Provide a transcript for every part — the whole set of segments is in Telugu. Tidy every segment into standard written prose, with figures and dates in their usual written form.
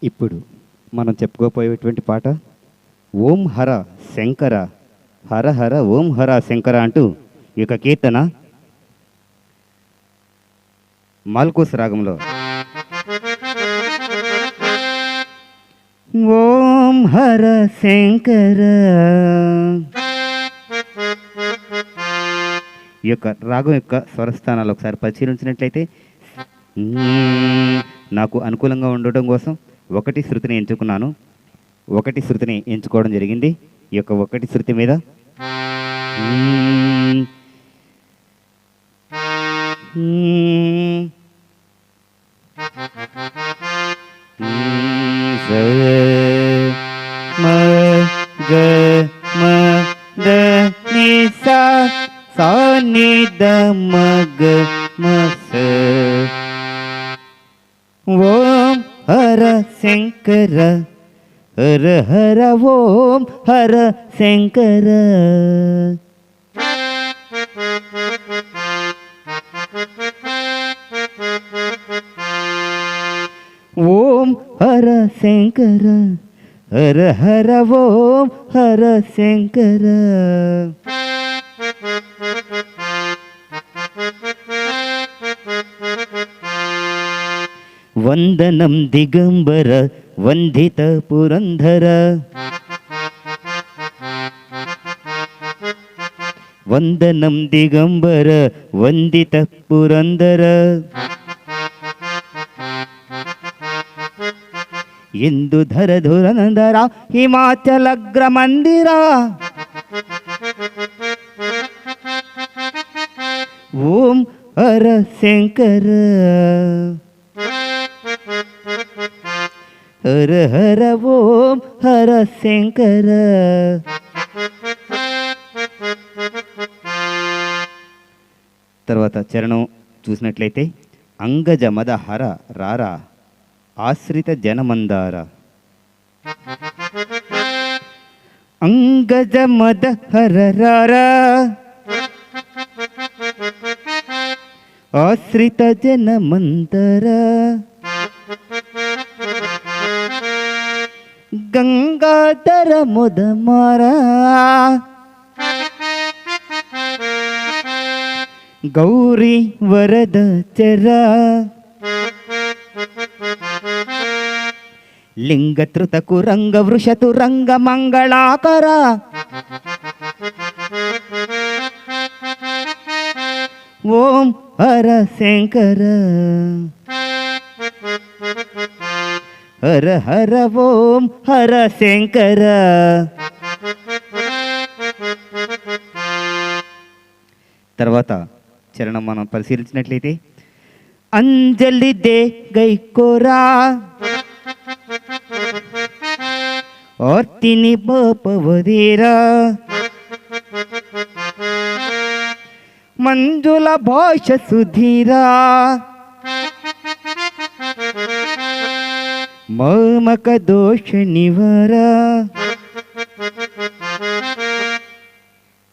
ఇప్పుడు మనం చెప్పుకోపోయేటువంటి పాట ఓం హర శంకర హర హర ఓం హర శంకర అంటూ ఈ యొక్క కీర్తన మాల్కోస్ రాగంలో ఓం హర శంకర ఈ యొక్క రాగం యొక్క స్వరస్థానాలు ఒకసారి పరిశీలించినట్లయితే నాకు అనుకూలంగా ఉండటం కోసం ఒకటి శృతిని ఎంచుకున్నాను. ఒకటి శృతిని ఎంచుకోవడం జరిగింది. ఈ యొక్క ఒకటి శృతి మీద ఓం హర శంకర హర హర ఓం హర శంకర ఓం హర శంకర హర హర ఓం హర శంకర వందనం దిగంబర వందిత పురంధర వందనం దిగంబర వందిత పురంధర ఇందుధర ధురంధర హిమాచలగ్ర మందిర ఓం హర శంకర హర హర ఓం హర శంకర తర్వాత చరణం చూసినట్లయితే అంగజ మద హర రారా ఆశ్రిత జనమందార అంగజ మద హర రారా ఆశ్రిత జనమందర గంగాధర ముదమారా గౌరీ వరద చరా లింగతృతకు రంగ వృషతు రంగ మంగళాకర ఓం హర శంకర హర హర ఓం హర శంకర తర్వాత చరణం మనం పరిశీలించినట్లయితే అంజలి దే గైకోరా ఆర్తిని బాపవదేరా మంజుల భాష సుధీరా మమక దోష నివార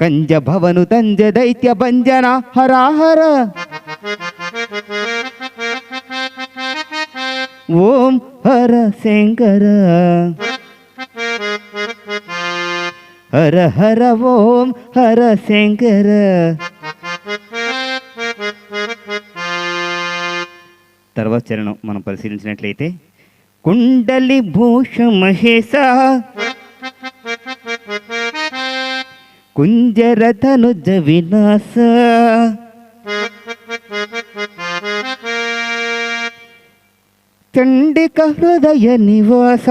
కంజ భవను తంజ దైత్య భంజన హరాహర ఓం హర శంకర హర హర ఓం హర శంకర తర్వాత చరణం మనం పరిశీలించినట్లయితే కుండలి భూష మహేశ కుంజరధనుజ వినాశ చండిక హృదయ నివాస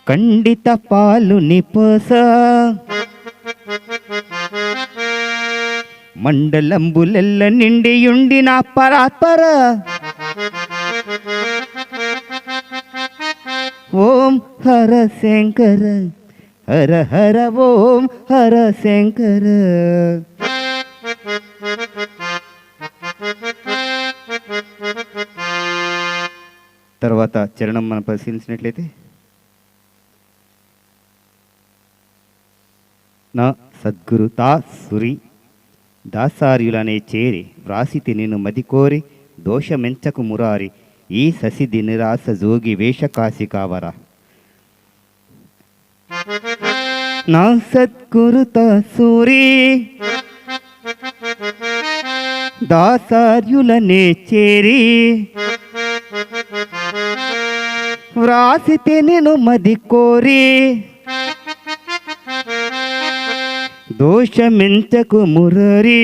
ఖండిత పాలు నిపస మండలంబులెల్ల నిండియుండిన పరాత్పర ఓం హర శంకర హర హర ఓం హర శంకర తర్వాత చరణం మనం పరిశీలించినట్లయితే నా సద్గురు తా సురి దాసార్యులనే చేరి వ్రాసితి నిన్ను మది కోరి దోషమెంచకు మురారి ఈ ససిది నిరాశ జోగి వేష కాశి కావరా. నా సత్కురుత సూరి దాసార్యులనే చేరి వ్రాసితే నేను మది కోరి దోషమెంచకు మురరి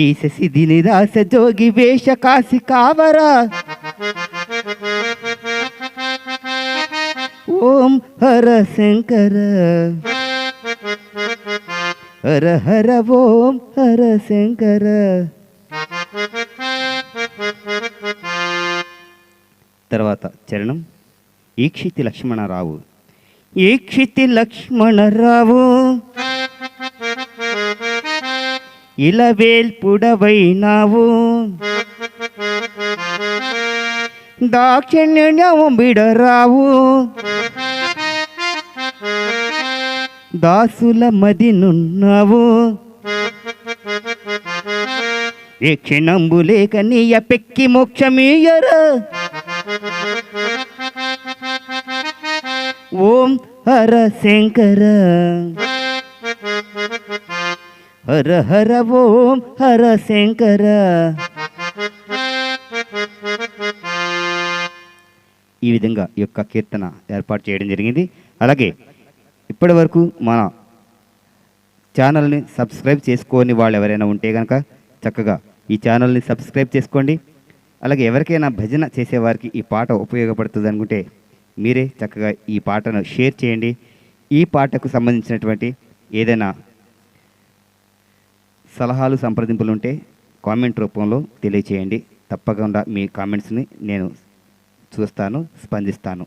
ఈ శశిది నిరాశ జోగి వేష కాశి కావరా. ఓం హర శంకర హర హర ఓం హర శంకర. తర్వాత చరణం ఈక్షితి లక్ష్మణరావు. ఈక్షితి లక్ష్మణరావు ఇలవేల్పుడవైనావు దాక్షిణ్యం బిడరావు దాసుల మదినున్నావు ఏ క్షణంబు లేక నీయ పెక్కి మోక్షమీయరా. ఓం హర శంకర హర హర ఓం హర శంకర. ఈ విధంగా ఈ యొక్క కీర్తన ఏర్పాటు చేయడం జరిగింది. అలాగే ఇప్పటి వరకు మన ఛానల్ని సబ్స్క్రైబ్ చేసుకోని వాళ్ళు ఎవరైనా ఉంటే కనుక చక్కగా ఈ ఛానల్ని సబ్స్క్రైబ్ చేసుకోండి. అలాగే ఎవరికైనా భజన చేసేవారికి ఈ పాట ఉపయోగపడుతుంది అనుకుంటే మీరే చక్కగా ఈ పాటను షేర్ చేయండి. ఈ పాటకు సంబంధించినటువంటి ఏదైనా సలహాలు సంప్రదింపులు ఉంటే కామెంట్ రూపంలో తెలియచేయండి. తప్పకుండా మీ కామెంట్స్ని నేను చూస్తాను, స్పందిస్తాను.